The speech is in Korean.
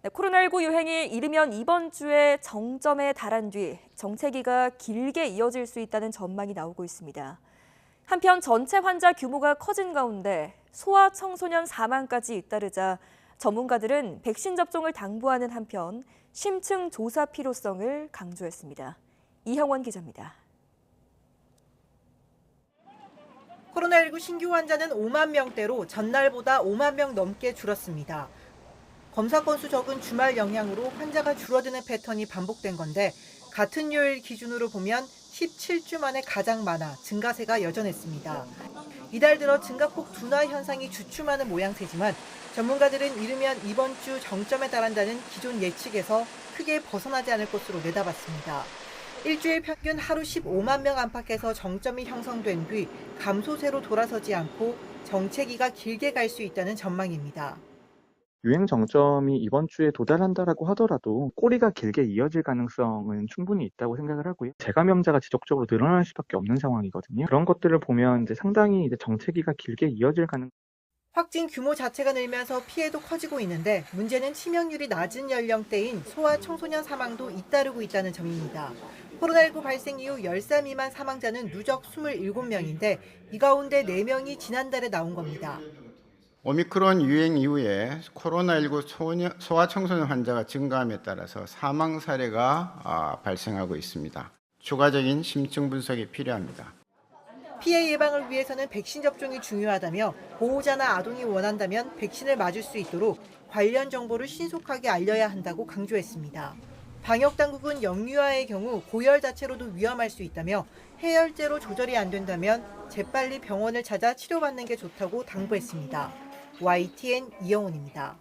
네, 코로나19 유행이 이르면 이번 주에 정점에 달한 뒤 정체기가 길게 이어질 수 있다는 전망이 나오고 있습니다. 한편 전체 환자 규모가 커진 가운데 소아청소년 사망까지 잇따르자 전문가들은 백신 접종을 당부하는 한편 심층 조사 필요성을 강조했습니다. 이형원 기자입니다. 코로나19 신규 환자는 5만 명대로 전날보다 5만 명 넘게 줄었습니다. 검사 건수 적은 주말 영향으로 환자가 줄어드는 패턴이 반복된 건데 같은 요일 기준으로 보면 17주 만에 가장 많아 증가세가 여전했습니다. 이달 들어 증가폭 둔화 현상이 주춤하는 모양새지만 전문가들은 이르면 이번 주 정점에 달한다는 기존 예측에서 크게 벗어나지 않을 것으로 내다봤습니다. 일주일 평균 하루 15만 명 안팎에서 정점이 형성된 뒤 감소세로 돌아서지 않고 정체기가 길게 갈 수 있다는 전망입니다. 유행 정점이 이번 주에 도달한다라고 하더라도 꼬리가 길게 이어질 가능성은 충분히 있다고 생각을 하고요. 재감염자가 지속적으로 늘어날 수밖에 없는 상황이거든요. 그런 것들을 보면 상당히 정체기가 길게 이어질 가능. 확진 규모 자체가 늘면서 피해도 커지고 있는데 문제는 치명률이 낮은 연령대인 소아 청소년 사망도 잇따르고 있다는 점입니다. 코로나19 발생 이후 10살 미만 사망자는 누적 27명인데 이 가운데 4명이 지난달에 나온 겁니다. 오미크론 유행 이후에 코로나19 소아청소년 환자가 증가함에 따라서 사망 사례가 발생하고 있습니다. 추가적인 심층 분석이 필요합니다. 피해 예방을 위해서는 백신 접종이 중요하다며 보호자나 아동이 원한다면 백신을 맞을 수 있도록 관련 정보를 신속하게 알려야 한다고 강조했습니다. 방역당국은 영유아의 경우 고열 자체로도 위험할 수 있다며 해열제로 조절이 안 된다면 재빨리 병원을 찾아 치료받는 게 좋다고 당부했습니다. YTN 이영훈입니다.